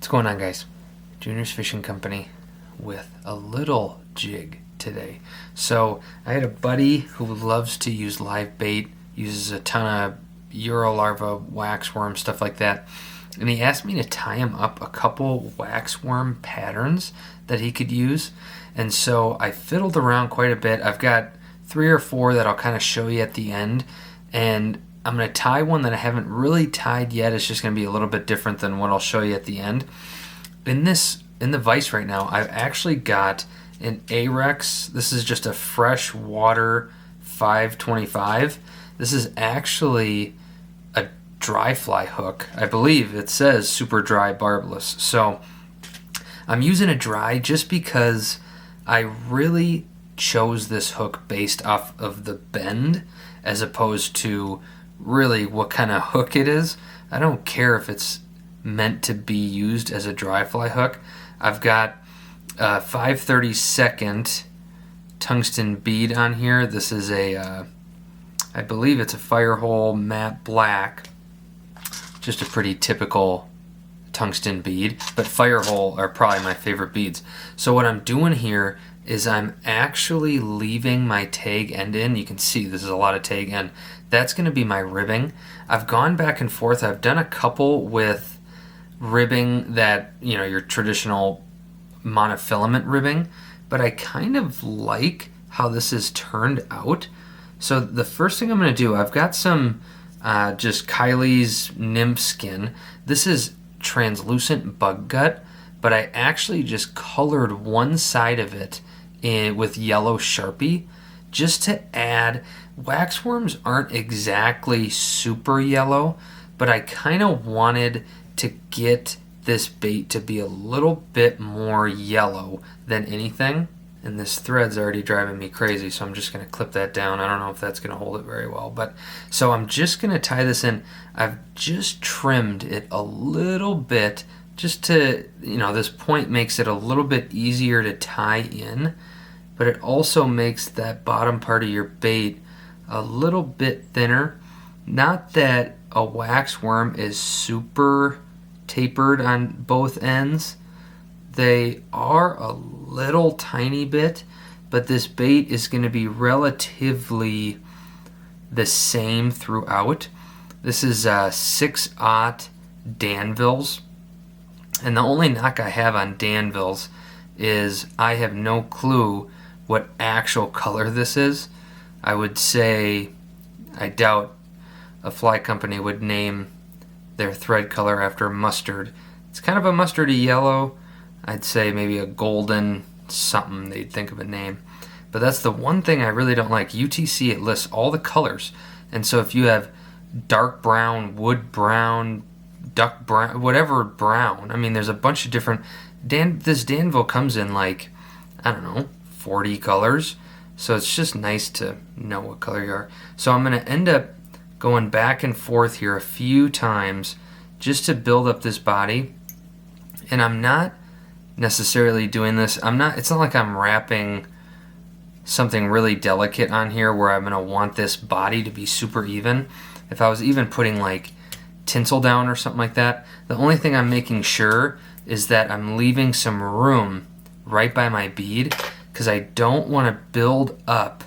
What's going on, guys? Junior's Fishing Company with a little jig today. So I had a buddy who loves to use live bait, uses a ton of Euro larva, waxworm, stuff like that. And he asked me to tie him up a couple waxworm patterns that he could use. And so I fiddled around quite a bit. I've got 3 or 4 that I'll kind of show you at the end. And I'm going to tie one that I haven't really tied yet. It's just going to be a little bit different than what I'll show you at the end. In the vise right now, I've actually got an Ahrex. This is just a freshwater 525. This is actually a dry fly hook. I believe it says super dry barbless. So I'm using a dry just because I really chose this hook based off of the bend as opposed to really what kind of hook it is. I don't care if it's meant to be used as a dry fly hook. I've got a 5/32 tungsten bead on here. This is a I believe it's a firehole matte black, just a pretty typical tungsten bead, but firehole are probably my favorite beads. So what I'm doing here is I'm actually leaving my tag end in. You can see this is a lot of tag end. That's going to be my ribbing. I've gone back and forth. I've done a couple with ribbing that, you know, your traditional monofilament ribbing, but I kind of like how this has turned out. So the first thing I'm going to do, I've got some just Kiley's nymph skin. This is translucent bug gut, but I actually just colored one side of it with yellow Sharpie just to add. Waxworms aren't exactly super yellow, but I kind of wanted to get this bait to be a little bit more yellow than anything. And this thread's already driving me crazy, so I'm just going to clip that down. I don't know if that's going to hold it very well, but so I'm just going to tie this in. I've just trimmed it a little bit just to, you know, this point makes it a little bit easier to tie in, but it also makes that bottom part of your bait a little bit thinner. Not that a waxworm is super tapered on both ends. They are a little tiny bit, but this bait is going to be relatively the same throughout. This is 6/0 Danvilles, and the only knock I have on Danvilles is I have no clue what actual color this is. I would say I doubt a fly company would name their thread color after mustard. It's kind of a mustardy yellow. I'd say maybe a golden something, they'd think of a name. But that's the one thing I really don't like. UTC, it lists all the colors. And so if you have dark brown, wood brown, duck brown, whatever brown, I mean, there's a bunch of different, this Danville comes in like, I don't know, 40 colors. So it's just nice to know what color you are. So I'm going to end up going back and forth here a few times just to build up this body. And I'm not necessarily doing this. It's not like I'm wrapping something really delicate on here where I'm going to want this body to be super even. If I was even putting like tinsel down or something like that, the only thing I'm making sure is that I'm leaving some room right by my bead, because I don't want to build up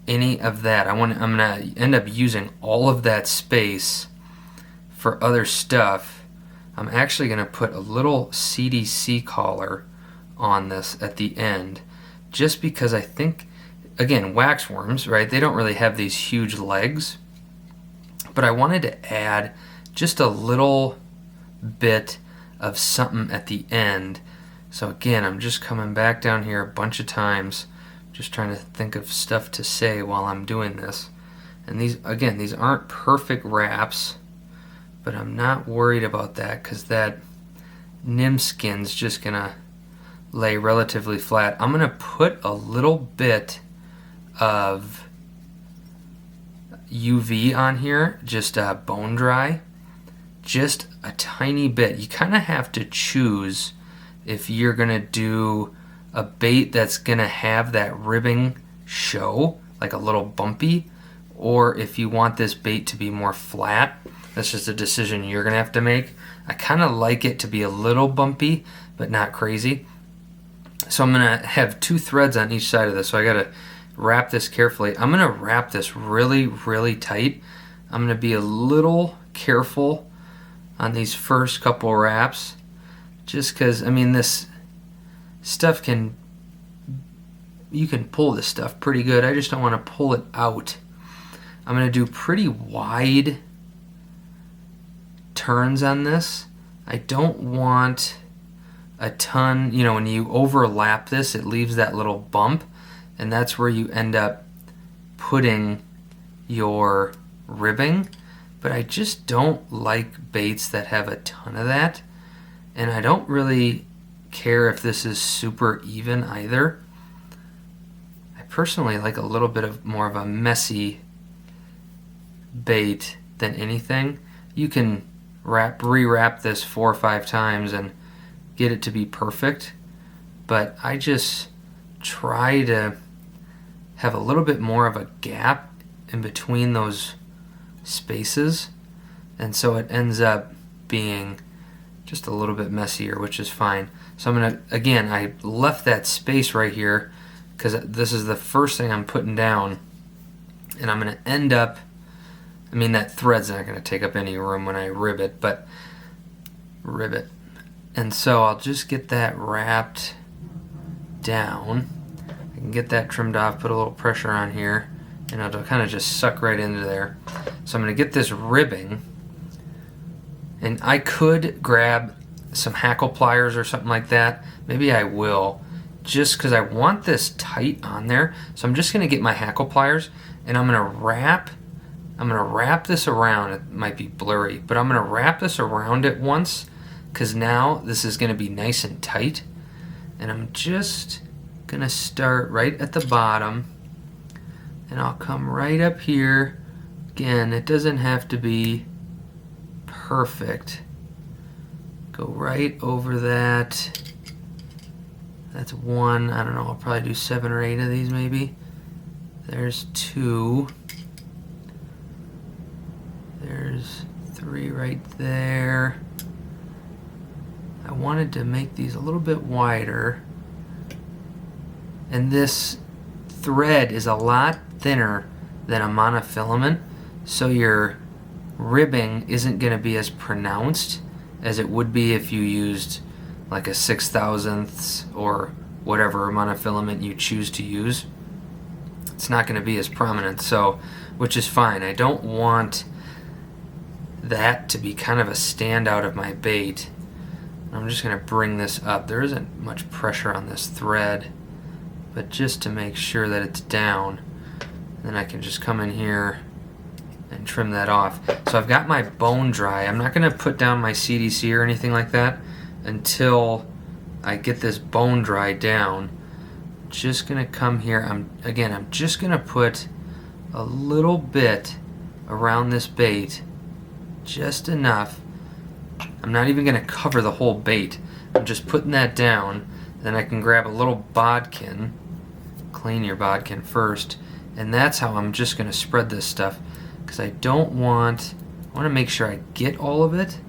any of that. I'm going to end up using all of that space for other stuff. I'm actually going to put a little CDC collar on this at the end, just because I think, again, waxworms, right? They don't really have these huge legs, but I wanted to add just a little bit of something at the end. So again, I'm just coming back down here a bunch of times, just trying to think of stuff to say while I'm doing this. And these aren't perfect wraps, but I'm not worried about that because that nymph skin's just gonna lay relatively flat. I'm gonna put a little bit of UV on here, just bone dry, just a tiny bit. You kind of have to choose if you're gonna do a bait that's gonna have that ribbing show, like a little bumpy, or if you want this bait to be more flat. That's just a decision you're gonna have to make. I kind of like it to be a little bumpy, but not crazy. So I'm gonna have 2 threads on each side of this. So I gotta wrap this carefully. I'm gonna wrap this really, really tight. I'm gonna be a little careful on these first couple wraps, just because, I mean, this stuff you can pull this stuff pretty good. I just don't want to pull it out. I'm going to do pretty wide turns on this. I don't want a ton, you know, when you overlap this, it leaves that little bump, and that's where you end up putting your ribbing. But I just don't like baits that have a ton of that, and I don't really care if this is super even either. I personally like a little bit of more of a messy bait than anything. You can rewrap this 4 or 5 times and get it to be perfect, but I just try to have a little bit more of a gap in between those spaces, and so it ends up being just a little bit messier, which is fine. So I'm gonna, again, I left that space right here because this is the first thing I'm putting down, and I'm gonna end up, I mean, that thread's not gonna take up any room when I ribbit, and so I'll just get that wrapped down. I can get that trimmed off, put a little pressure on here, and it'll kind of just suck right into there. So I'm going to get this ribbing, and I could grab some hackle pliers or something like that. Maybe I will, just because I want this tight on there. So I'm just going to get my hackle pliers, and I'm going to wrap this around. It might be blurry, but I'm going to wrap this around it once, because now this is going to be nice and tight. And I'm just going to start right at the bottom, and I'll come right up here. Again, it doesn't have to be perfect. Go right over that. That's 1. I don't know, I'll probably do 7 or 8 of these maybe. There's 2. There's 3 right there. I wanted to make these a little bit wider. And this thread is a lot thinner than a monofilament, so your ribbing isn't going to be as pronounced as it would be if you used like a 6/1000 or whatever monofilament you choose to use. It's not going to be as prominent, so, which is fine. I don't want that to be kind of a standout of my bait. I'm just going to bring this up. There isn't much pressure on this thread, but just to make sure that it's down, then I can just come in here and trim that off. So I've got my bone dry. I'm not going to put down my CDC or anything like that until I get this bone dry down. Just going to come here. I'm just going to put a little bit around this bait, just enough. I'm not even going to cover the whole bait. I'm just putting that down. Then I can grab a little bodkin, clean your bodkin first, and that's how I'm just going to spread this stuff, because I want to make sure I get all of it,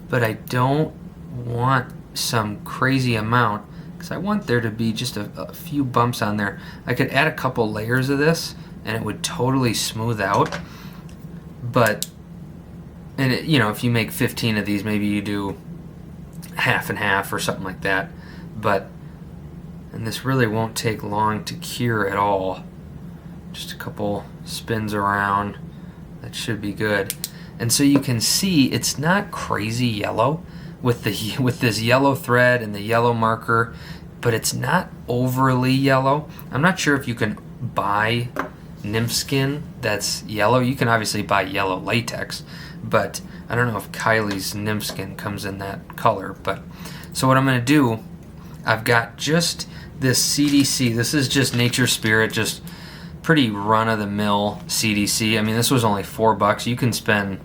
but I don't want some crazy amount, because I want there to be just a few bumps on there. I could add a couple layers of this and it would totally smooth out, but if you make 15 of these, maybe you do half and half or something like that. And this really won't take long to cure at all. Just a couple spins around, that should be good. And so you can see it's not crazy yellow with this yellow thread and the yellow marker, but it's not overly yellow. I'm not sure if you can buy nymph skin that's yellow. You can obviously buy yellow latex, but I don't know if Kiley's nymph skin comes in that color. But so what I'm going to do, I've got just this CDC. This is just Nature Spirit, just pretty run-of-the-mill CDC. I mean, this was only $4. You can spend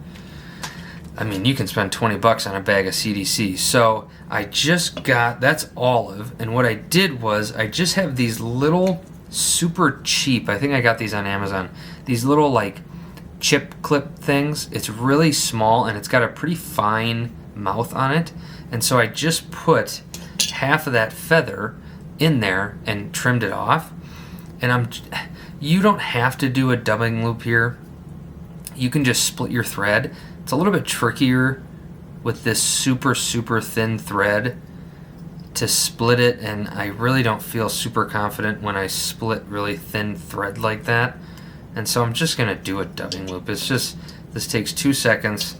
$20 on a bag of CDC. So I just got, that's olive, and what I did was I just have these little super cheap, I think I got these on Amazon, these little like chip clip things. It's really small and it's got a pretty fine mouth on it. And so I just put half of that feather in there and trimmed it off. And you don't have to do a dubbing loop here. You can just split your thread. It's a little bit trickier with this super thin thread to split it, and I really don't feel super confident when I split really thin thread like that. And so I'm just gonna do a dubbing loop. This takes 2 seconds.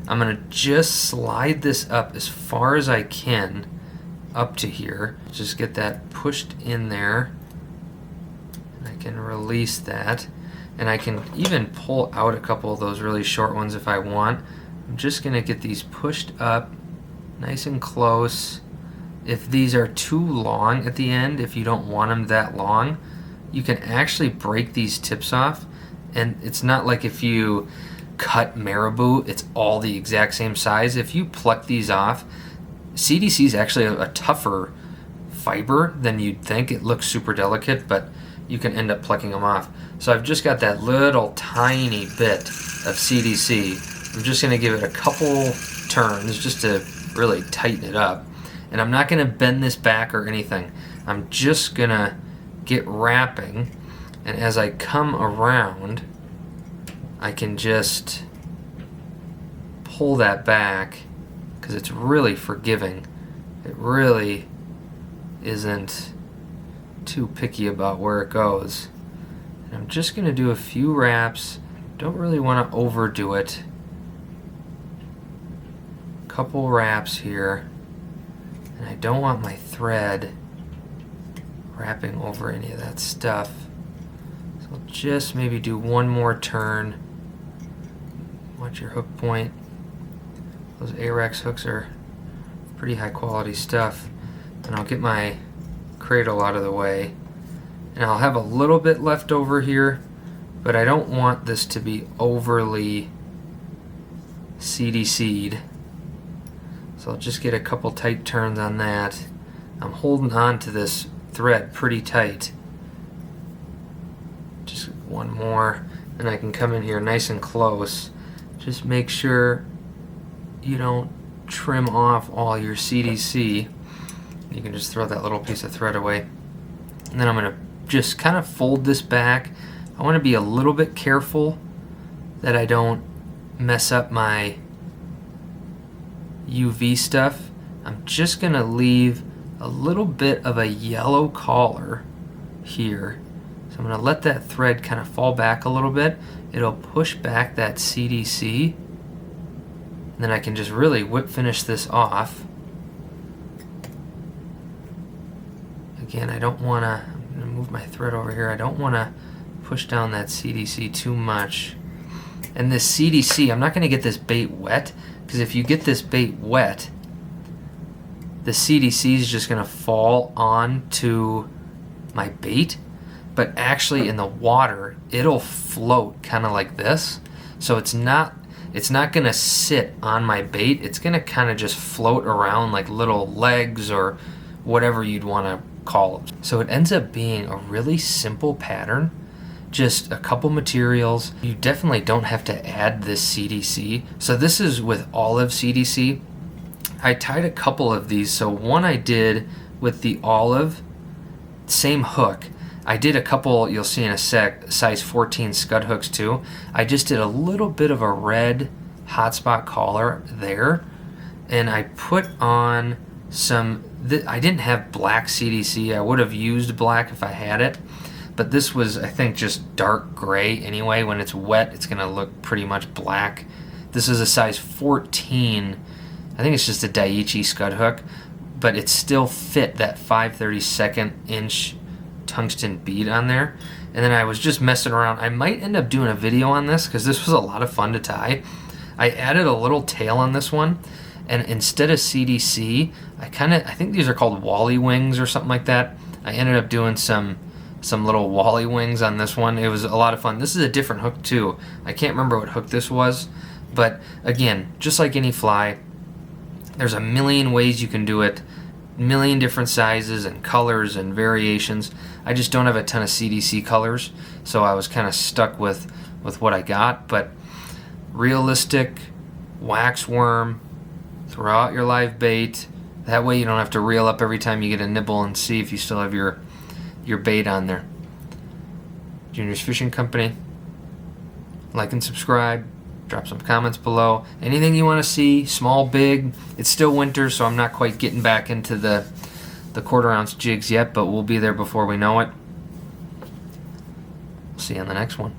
I'm gonna just slide this up as far as I can up to here. Just get that pushed in there. And I can release that. And I can even pull out a couple of those really short ones if I want. I'm just gonna get these pushed up nice and close. If these are too long at the end, if you don't want them that long, you can actually break these tips off. And it's not like if you cut marabou, it's all the exact same size. If you pluck these off, CDC is actually a tougher fiber than you'd think. It looks super delicate, but you can end up plucking them off. So I've just got that little tiny bit of CDC. I'm just gonna give it a couple turns just to really tighten it up. And I'm not gonna bend this back or anything. I'm just gonna get wrapping, and as I come around, I can just pull that back because it's really forgiving. It really isn't too picky about where it goes. And I'm just gonna do a few wraps. Don't really wanna overdo it. Couple wraps here. And I don't want my thread wrapping over any of that stuff. So I'll just maybe do one more turn. Watch your hook point. Those Ahrex hooks are pretty high quality stuff. And I'll get my cradle out of the way. And I'll have a little bit left over here, but I don't want this to be overly CDC'd. So I'll just get a couple tight turns on that. I'm holding on to this thread pretty tight. Just one more, and I can come in here nice and close. Just make sure you don't trim off all your CDC. You can just throw that little piece of thread away. And then I'm gonna just kind of fold this back. I wanna be a little bit careful that I don't mess up my UV stuff. I'm just gonna leave a little bit of a yellow collar here. So I'm gonna let that thread kind of fall back a little bit. It'll push back that CDC. And then I can just really whip finish this off. Again, I don't wanna, I'm gonna move my thread over here. I don't wanna push down that CDC too much. And this CDC, I'm not gonna get this bait wet, because if you get this bait wet, the CDC is just gonna fall onto my bait, but actually in the water, it'll float kind of like this. So it's not gonna sit on my bait. It's gonna kind of just float around like little legs or whatever you'd wanna call them. So it ends up being a really simple pattern. Just a couple materials. You definitely don't have to add this CDC. So this is with olive CDC. I tied a couple of these. So one I did with the olive, same hook. I did a couple, you'll see in a sec, size 14 scud hooks too. I just did a little bit of a red hotspot collar there. And I put on some, I didn't have black CDC. I would have used black if I had it. But this was, I think, just dark gray anyway. When it's wet, it's going to look pretty much black. This is a size 14. I think it's just a Daiichi scud hook, but it still fit that 5/32 inch tungsten bead on there. And then I was just messing around. I might end up doing a video on this because this was a lot of fun to tie. I added a little tail on this one, and instead of CDC, I think these are called Wally wings or something like that. I ended up doing some little Wally wings on this one. It was a lot of fun. This is a different hook too. I can't remember what hook this was, but again, just like any fly, there's a million ways you can do it, million different sizes and colors and variations. I just don't have a ton of CDC colors, so I was kind of stuck with with what I got, but realistic wax worm, throw out your live bait. That way you don't have to reel up every time you get a nibble and see if you still have your bait on there. Junior's Fishing Company. Like and subscribe. Drop some comments below. Anything you want to see, small, big. It's still winter, so I'm not quite getting back into the 1/4 ounce jigs yet, but we'll be there before we know it. See you on the next one.